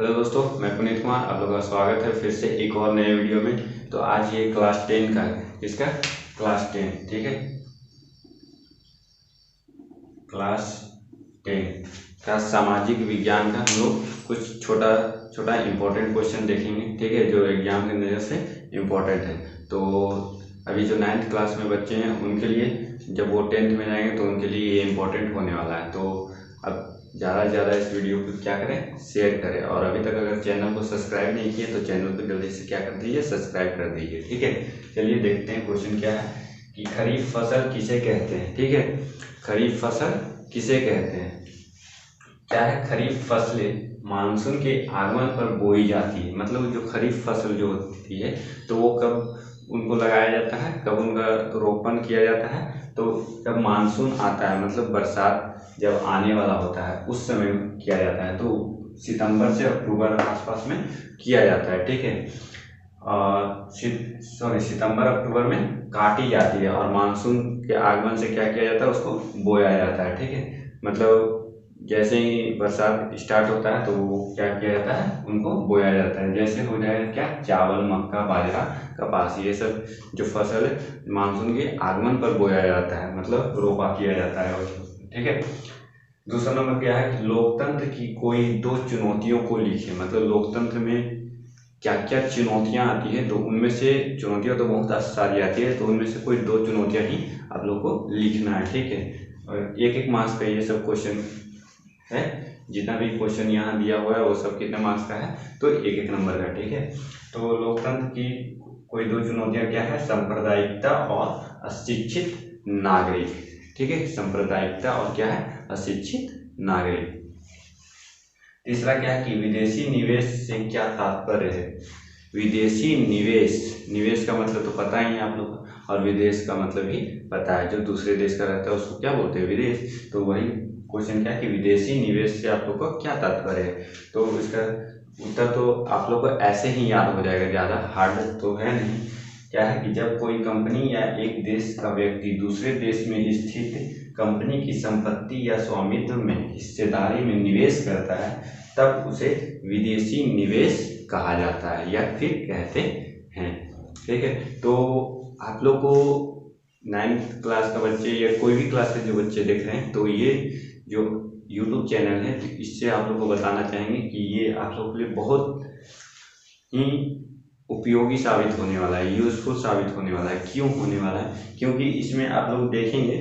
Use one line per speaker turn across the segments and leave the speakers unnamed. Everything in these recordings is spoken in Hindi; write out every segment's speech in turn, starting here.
हेलो दोस्तों, मैं पुनीत कुमार। आप लोगों का स्वागत है फिर से एक और नए वीडियो में। तो आज ये क्लास 10 का है। इसका क्लास 10, ठीक है। क्लास 10 का सामाजिक विज्ञान का हम लोग कुछ छोटा छोटा इम्पोर्टेंट क्वेश्चन देखेंगे, ठीक है, जो एग्जाम के नज़र से इम्पोर्टेंट है। तो अभी जो 9th क्लास में बच्चे हैं उनके लिए, जब वो 10th में जाएंगे तो उनके लिए ये इम्पोर्टेंट होने वाला है। तो अब ज़्यादा से ज़्यादा इस वीडियो को क्या करें, शेयर करें। और अभी तक अगर चैनल को सब्सक्राइब नहीं किए तो चैनल को जल्दी से क्या कर दीजिए, सब्सक्राइब कर दीजिए, ठीक है। चलिए देखते हैं क्वेश्चन क्या है कि खरीफ फसल किसे कहते हैं, ठीक है। खरीफ फसल किसे कहते हैं? क्या है, खरीफ फसलें मानसून के आगमन पर बोई जाती है। मतलब जो खरीफ फसल जो होती है तो वो कब उनको लगाया जाता है, कब उनका रोपण किया जाता है? तो जब मानसून आता है, मतलब बरसात जब आने वाला होता है उस समय किया जाता है। तो सितंबर से अक्टूबर आसपास में किया जाता है, ठीक है। और सितंबर अक्टूबर में काटी जाती है और मानसून के आगमन से क्या किया जाता है, उसको बोया जाता है, ठीक है। मतलब जैसे ही बरसात स्टार्ट होता है तो वो क्या किया जाता है, उनको बोया जाता है। जैसे हो जाएगा क्या, चावल, मक्का, बाजरा, कपास, ये सब जो फसल है मानसून के आगमन पर बोया जाता है, मतलब रोपा किया जाता है, ठीक है। दूसरा नंबर क्या है, लोकतंत्र की कोई दो चुनौतियों को लिखे। मतलब लोकतंत्र में क्या क्या चुनौतियां आती है, तो उनमें से चुनौतियां तो बहुत सारी आती है, तो उनमें से कोई दो चुनौतियां ही आप लोग को लिखना है, ठीक है। और एक एक मार्क्स का ये सब क्वेश्चन है। जितना भी क्वेश्चन यहाँ दिया हुआ है वो सब कितने मार्क्स का है, तो एक एक नंबर का, ठीक है। तो लोकतंत्र की कोई दो चुनौतियां क्या है, सांप्रदायिकता और अशिक्षित नागरिक, ठीक है। सांप्रदायिकता और क्या है, अशिक्षित नागरिक। तीसरा क्या है कि विदेशी निवेश से क्या तात्पर्य है? विदेशी निवेश, निवेश का मतलब तो पता ही है आप लोग को, और विदेश का मतलब भी पता है। जो दूसरे देश का रहता है उसको क्या बोलते हैं, विदेश। तो वही क्वेश्चन क्या है कि विदेशी निवेश से आप लोग को क्या तात्पर्य है? तो इसका उत्तर तो आप लोग को ऐसे ही याद हो जाएगा, ज़्यादा हार्ड तो है नहीं। क्या है कि जब कोई कंपनी या एक देश का व्यक्ति दूसरे देश में स्थित कंपनी की संपत्ति या स्वामित्व में हिस्सेदारी में निवेश करता है तब उसे विदेशी निवेश कहा जाता है या फिर कहते हैं, ठीक है। तो आप लोग को 9th क्लास का बच्चे या कोई भी क्लास के जो बच्चे देख रहे हैं, तो ये जो YouTube चैनल है इससे आप लोग को बताना चाहेंगे कि ये आप लोग के लिए बहुत ही उपयोगी साबित होने वाला है, यूजफुल साबित होने वाला है। क्यों होने वाला है? क्योंकि इसमें आप लोग देखेंगे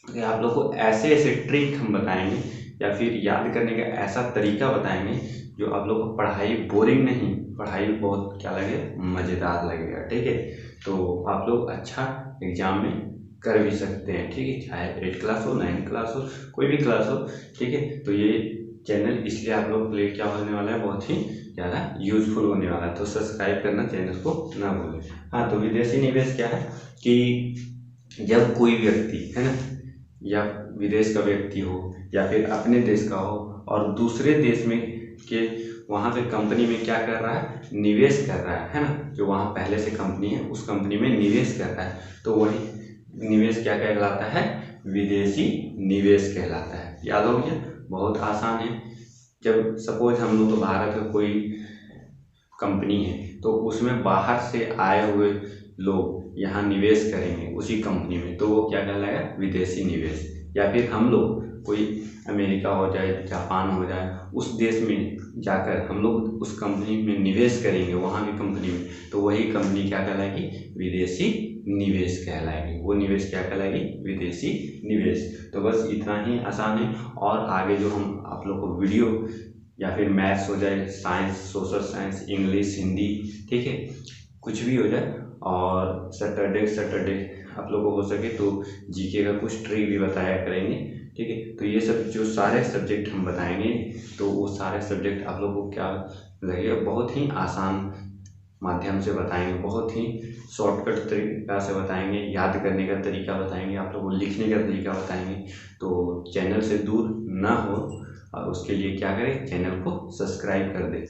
कि आप लोग को ऐसे ऐसे ट्रिक हम बताएंगे या फिर याद करने का ऐसा तरीका बताएंगे जो आप लोग को पढ़ाई बोरिंग नहीं, पढ़ाई बहुत क्या लगे, मज़ेदार लगेगा, ठीक है। तो आप लोग अच्छा एग्जाम में कर भी सकते हैं, ठीक है। चाहे 8th क्लास हो, 9th क्लास हो, कोई भी क्लास हो, ठीक है। तो ये चैनल इसलिए आप लोग के लिए क्या होने वाला है, बहुत ही ज़्यादा यूजफुल होने वाला है। तो सब्सक्राइब करना चैनल को ना भूलें। हाँ, तो विदेशी निवेश क्या है कि जब कोई व्यक्ति है ना, या विदेश का व्यक्ति हो या फिर अपने देश का हो और दूसरे देश में के वहाँ पे कंपनी में क्या कर रहा है, निवेश कर रहा है ना। जो वहाँ पहले से कंपनी है उस कंपनी में निवेश कर रहा है, तो वही निवेश क्या कहलाता है, विदेशी निवेश कहलाता है। याद हो गया, बहुत आसान है। जब सपोज हम लोग तो भारत का कोई कंपनी है तो उसमें बाहर से आए हुए लोग यहाँ निवेश करेंगे उसी कंपनी में, तो वो क्या कहलाएगा, विदेशी निवेश। या फिर हम लोग कोई अमेरिका हो जाए, जापान हो जाए, उस देश में जाकर हम लोग उस कंपनी में निवेश करेंगे, वहाँ की कंपनी में, तो वही कंपनी क्या कहलाएगी, विदेशी निवेश कहलाएगी। वो निवेश क्या कहलाएगी, विदेशी निवेश। तो बस इतना ही आसान है। और आगे जो हम आप लोग को वीडियो या फिर मैथ्स हो जाए, science, social science, English, Hindi, ठीक है, कुछ भी हो जाए। और सैटरडे आप लोगों को हो सके तो जीके का कुछ ट्रिक भी बताया करेंगे, ठीक है। तो ये सब जो सारे सब्जेक्ट हम बताएंगे तो वो सारे सब्जेक्ट आप लोगों को क्या लगेगा, बहुत ही आसान माध्यम से बताएंगे, बहुत ही शॉर्टकट तरीका से बताएंगे, याद करने का तरीका बताएंगे, आप लोगों को लिखने का तरीका बताएंगे। तो चैनल से दूर ना हो, और उसके लिए क्या करें, चैनल को सब्सक्राइब कर दें।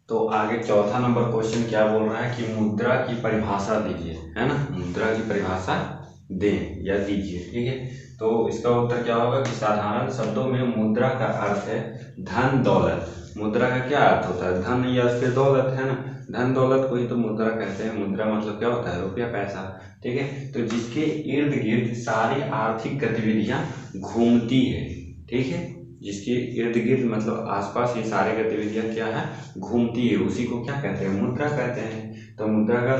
तो आगे चौथा नंबर क्वेश्चन क्या बोल रहा है कि मुद्रा की परिभाषा दीजिए, है ना। मुद्रा की परिभाषा दें या दीजिए। ठीक है, तो इसका उत्तर क्या होगा कि साधारण शब्दों में मुद्रा का अर्थ है धन दौलत। मुद्रा का क्या अर्थ होता है? धन या फिर दौलत, है ना। धन दौलत को ही तो मुद्रा कहते हैं। मुद्रा मतलब क्या होता है? रुपया, पैसा। ठीक है, तो जिसके इर्द गिर्द सारी आर्थिक गतिविधियां घूमती है। ठीक है, जिसके इर्द गिर्द मतलब आसपास ये सारी गतिविधियां क्या है? घूमती है, उसी को क्या कहते हैं? मुद्रा कहते हैं। तो मुद्रा का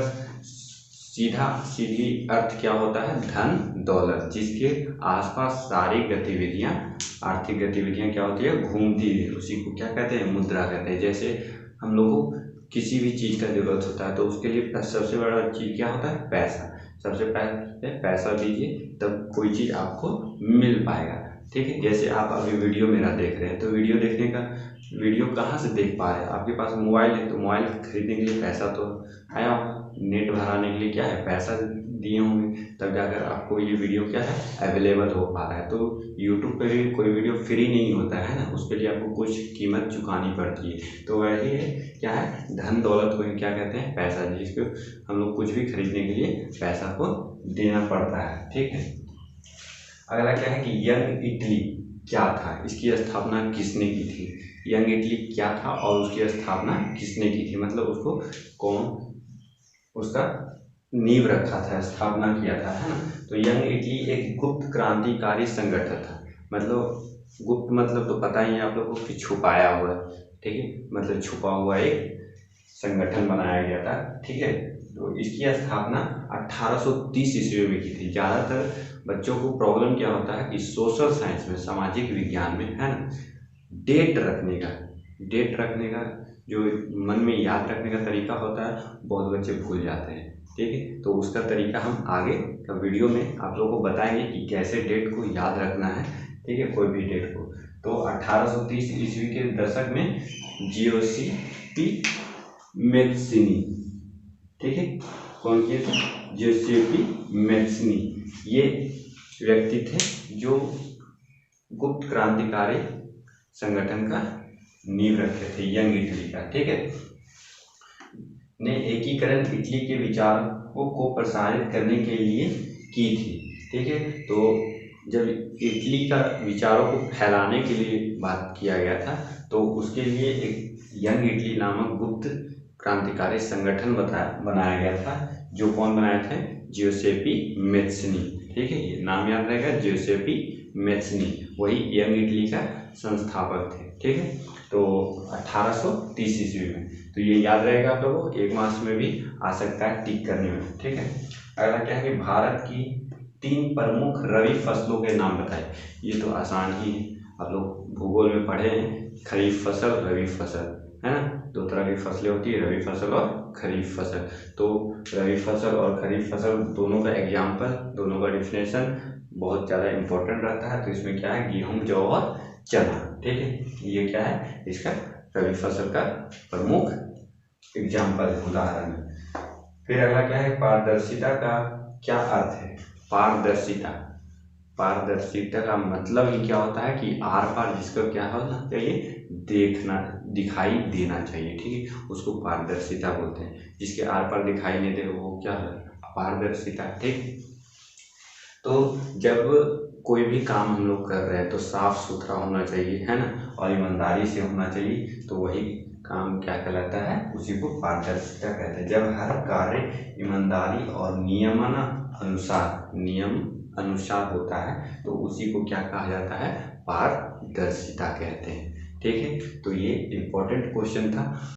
सीधी अर्थ क्या होता है? धन दौलत, जिसके आसपास सारी गतिविधियां, आर्थिक गतिविधियां क्या होती है? घूमती है, उसी को क्या कहते हैं? मुद्रा कहते हैं। जैसे हम लोग को किसी भी चीज का जरूरत होता है तो उसके लिए सबसे बड़ा चीज क्या होता है? पैसा। सबसे पहले पैसा दीजिए तब कोई चीज आपको मिल पाएगा। ठीक है, जैसे आप अभी वीडियो मेरा देख रहे हैं तो वीडियो कहाँ से देख पा रहे हैं? आपके पास मोबाइल है तो मोबाइल खरीदने के लिए पैसा तो आया होगा, नेट भराने के लिए क्या है? पैसा दिए होंगे, तब जाकर आपको ये वीडियो क्या है? अवेलेबल हो पा रहा है। तो यूट्यूब पे भी कोई वीडियो फ्री नहीं होता है ना, उसके लिए आपको कुछ कीमत चुकानी पड़ती है। तो वही है क्या है? धन दौलत को ही क्या कहते हैं? पैसा, जिसको हम लोग कुछ भी खरीदने के लिए पैसा को देना पड़ता है। ठीक है, अगला क्या है कि यंग इटली क्या था? इसकी स्थापना किसने की थी? यंग इटली क्या था और उसकी स्थापना किसने की थी? मतलब उसको कौन उसका नींव रखा था, स्थापना किया था, है ना। तो यंग इटली एक गुप्त क्रांतिकारी संगठन था। मतलब गुप्त मतलब तो पता ही है आप लोगों को कि छुपाया हुआ। ठीक है, मतलब छुपा हुआ एक संगठन बनाया गया था। ठीक है, तो इसकी स्थापना 1830 ईस्वी में की थी। ज़्यादातर बच्चों को प्रॉब्लम क्या होता है कि सोशल साइंस में, सामाजिक विज्ञान में, है ना, डेट रखने का जो मन में याद रखने का तरीका होता है, बहुत बच्चे भूल जाते हैं। ठीक है, तो उसका तरीका हम आगे का वीडियो में आप लोगों को बताएंगे कि कैसे डेट को याद रखना है। ठीक है, कोई भी डेट को। तो 1830 ईस्वी के दशक में जियोसेपी मैत्सनी, ठीक है, कौन के? जियोसेपी मैत्सनी, ये व्यक्ति थे जो गुप्त क्रांतिकारी संगठन का नींव रखे थे, यंग इटली का। ठीक है, ने एकीकरण इटली के विचारों को प्रसारित करने के लिए की थी। ठीक है, तो जब इटली का विचारों को फैलाने के लिए बात किया गया था तो उसके लिए एक यंग इटली नामक गुप्त क्रांतिकारी संगठन बनाया गया था। जो कौन बनाए थे? जियोसेपी मैत्सनी। ठीक है, ये नाम याद रहेगा, जियोसेपी मैत्सनी, वही यंग इटली का संस्थापक थे। ठीक है, तो 1830 ईस्वी में। तो ये याद रहेगा आप लोगों को, 1 मार्क्स में भी आ सकता है टिक करने में। ठीक है, अगला क्या है कि भारत की 3 प्रमुख रबी फसलों के नाम बताए। ये तो आसान ही है, आप लोग भूगोल में पढ़े हैं, खरीफ फसल, रबी फसल, है ना। 2 तरह की फसलें होती है, रबी फसल और खरीफ फसल। तो रबी फसल और खरीफ फसल दोनों का एग्जाम्पल, दोनों का डिफिनेशन बहुत ज़्यादा इंपॉर्टेंट रहता है। तो इसमें क्या है? गेहूँ, जौ और चना। ठीक है, ये क्या है? इसका रबी फसल का प्रमुख एग्जाम्पल है, उदाहरण है। फिर अगला क्या है? पारदर्शिता का क्या अर्थ है? पारदर्शिता का मतलब ही क्या होता है कि आर पार जिसका क्या होना चाहिए? दिखाई देना चाहिए। ठीक है, उसको पारदर्शिता बोलते हैं। जिसके आर पार दिखाई नहीं दे वो क्या है? पारदर्शिता। ठीक, तो जब कोई भी काम हम लोग कर रहे हैं तो साफ सुथरा होना चाहिए, है ना, और ईमानदारी से होना चाहिए। तो वही काम क्या कहलाता है? उसी को पारदर्शिता कहते हैं। जब हर कार्य ईमानदारी और नियम अनुसार होता है तो उसी को क्या कहा जाता है? पारदर्शिता कहते हैं। ठीक है, तो ये इम्पोर्टेंट क्वेश्चन था।